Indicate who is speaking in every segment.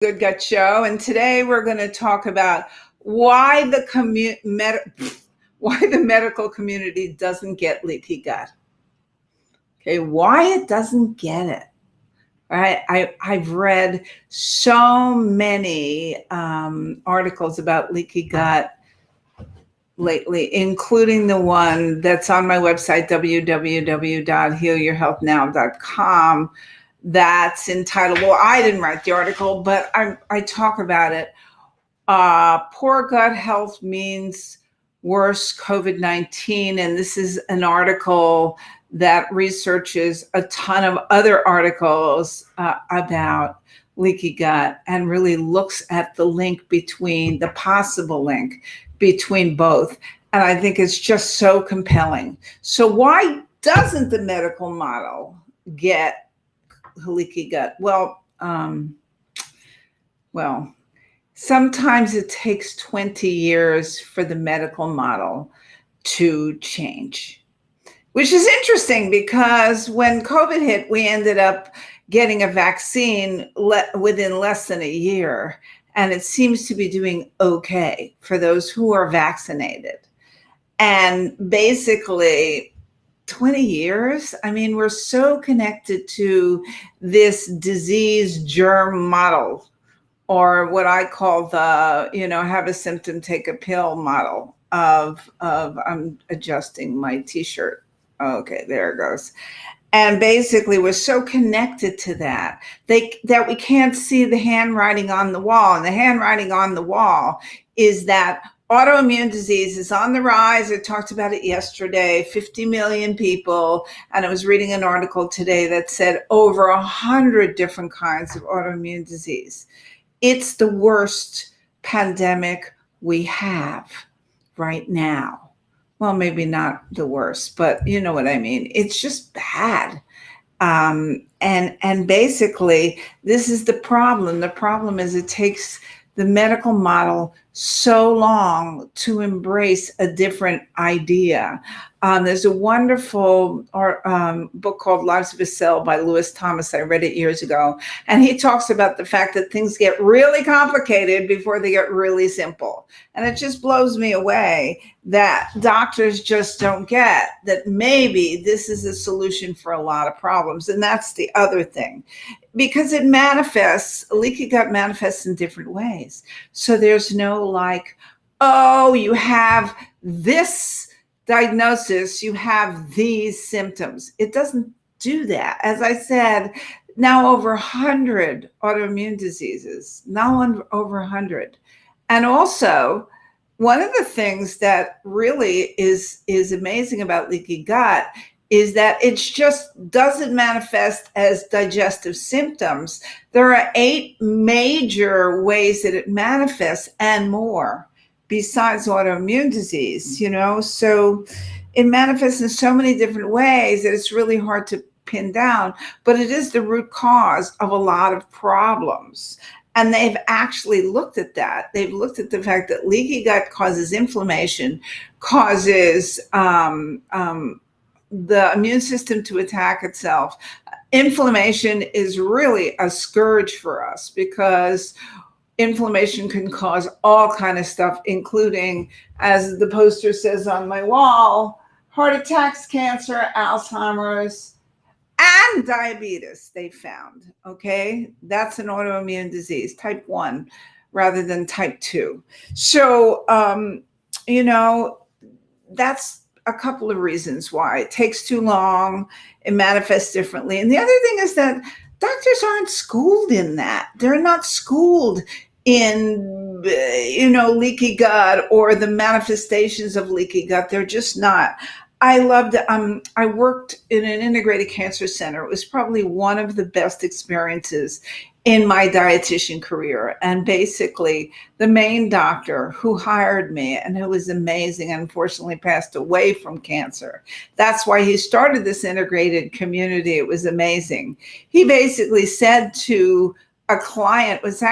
Speaker 1: Good Gut Show, and today we're going to talk about why why the medical community doesn't get leaky gut. Okay, why it doesn't get it. Right? I've read so many articles about leaky gut lately, including the one that's on my website, www.healyourhealthnow.com. That's entitled, well, I didn't write the article, but I talk about it. Poor gut health means worse COVID-19. And this is an article that researches a ton of other articles about leaky gut and really looks at the possible link between both. And I think it's just so compelling. So why doesn't the medical model get leaky gut? Well, sometimes it takes 20 years for the medical model to change, which is interesting because when COVID hit, we ended up getting a vaccine within less than a year, and it seems to be doing okay for those who are vaccinated. And basically, 20 years, I mean, we're so connected to this disease germ model, or what I call the, have a symptom, take a pill model of I'm adjusting my t-shirt. Okay, there it goes. And basically we're so connected to that we can't see the handwriting on the wall. And the handwriting on the wall is that autoimmune disease is on the rise. I talked about it yesterday, 50 million people. And I was reading an article today that said over 100 different kinds of autoimmune disease. It's the worst pandemic we have right now. Well, maybe not the worst, but you know what I mean. It's just bad. And basically, this is the problem. The problem is it takes the medical model so long to embrace a different idea. There's a wonderful book called Lives of a Cell by Lewis Thomas. I read it years ago. And he talks about the fact that things get really complicated before they get really simple. And it just blows me away that doctors just don't get that maybe this is a solution for a lot of problems. And that's the other thing. Because leaky gut manifests in different ways. So there's no like, oh, you have this diagnosis, you have these symptoms. It doesn't do that. As I said, now over 100 autoimmune diseases, over 100. And also, one of the things that really is amazing about leaky gut is that it just doesn't manifest as digestive symptoms. There are 8 major ways that it manifests and more besides autoimmune disease, so it manifests in so many different ways that it's really hard to pin down, but it is the root cause of a lot of problems. And they've actually looked at that. They've looked at the fact that leaky gut causes inflammation, causes the immune system to attack itself. Inflammation is really a scourge for us because inflammation can cause all kind of stuff, including, as the poster says on my wall, heart attacks, cancer, Alzheimer's, and diabetes, they found. Okay, that's an autoimmune disease, type 1 rather than type 2. So, that's a couple of reasons why it takes too long, it manifests differently. And the other thing is that doctors aren't schooled in that. They're not schooled in, leaky gut or the manifestations of leaky gut. They're just not. I worked in an integrated cancer center. It was probably one of the best experiences in my dietitian career. And basically the main doctor who hired me and who was amazing, unfortunately passed away from cancer. That's why he started this integrated community. It was amazing. He basically said to a client, was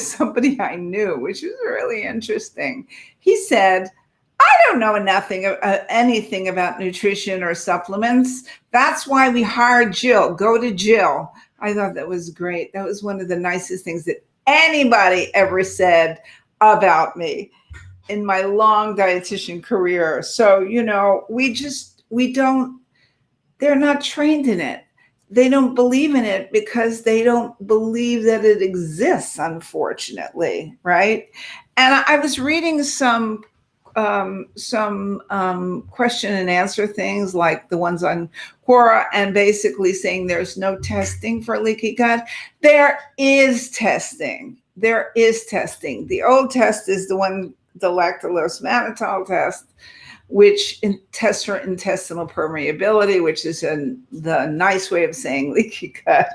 Speaker 1: somebody I knew, which was really interesting. He said, I don't know anything about nutrition or supplements. That's why we hired Jill. Go to Jill. I thought that was great. That was one of the nicest things that anybody ever said about me in my long dietitian career. So, we don't, they're not trained in it. They don't believe in it because they don't believe that it exists, unfortunately, right? And I was reading some question and answer things like the ones on Quora, and basically saying there's no testing for leaky gut. There is testing. There is testing. The old test is the lactulose mannitol test, which tests for intestinal permeability, which is the nice way of saying leaky gut.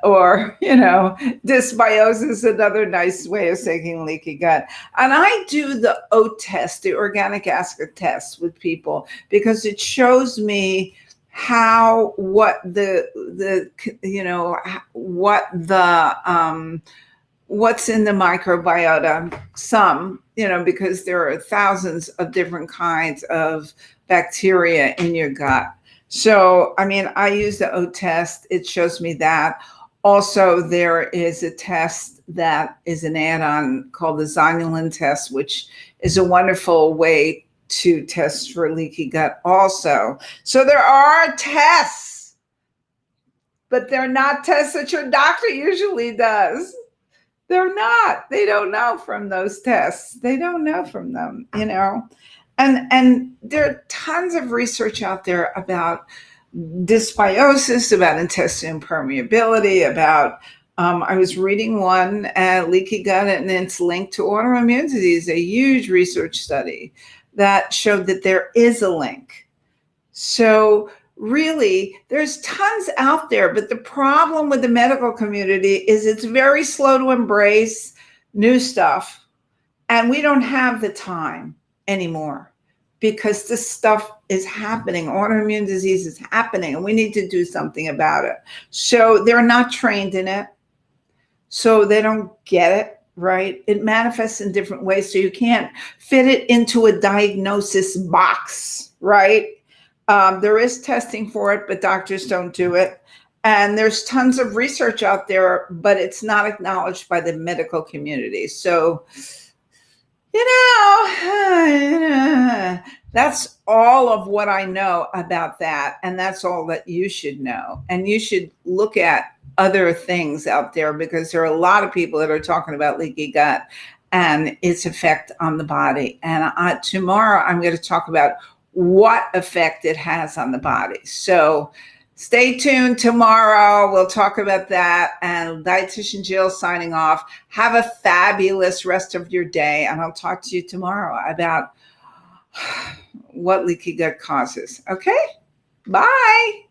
Speaker 1: Or, dysbiosis, another nice way of saying leaky gut. And I do the OAT test, the organic acid test, with people because it shows me what's in the microbiota, because there are thousands of different kinds of bacteria in your gut. So, I use the OAT test. It shows me that. Also, there is a test that is an add-on called the zonulin test, which is a wonderful way to test for leaky gut also. So there are tests, but they're not tests that your doctor usually does. They're not. They don't know from those tests. They don't know from them, And there are tons of research out there about dysbiosis, about intestinal permeability, about, I was reading one, leaky gut, and it's linked to autoimmune disease, a huge research study that showed that there is a link. So really, there's tons out there, but the problem with the medical community is it's very slow to embrace new stuff, and we don't have the time anymore because this stuff is happening. Autoimmune disease is happening, and we need to do something about it. So they're not trained in it, so they don't get it, right? It manifests in different ways, so you can't fit it into a diagnosis box, right? There is testing for it, but doctors don't do it. And there's tons of research out there, but it's not acknowledged by the medical community. So, that's all of what I know about that. And that's all that you should know. And you should look at other things out there because there are a lot of people that are talking about leaky gut and its effect on the body. And tomorrow I'm going to talk about what effect it has on the body. So stay tuned tomorrow. We'll talk about that. And Dietitian Jill signing off. Have a fabulous rest of your day. And I'll talk to you tomorrow about what leaky gut causes. Okay? Bye.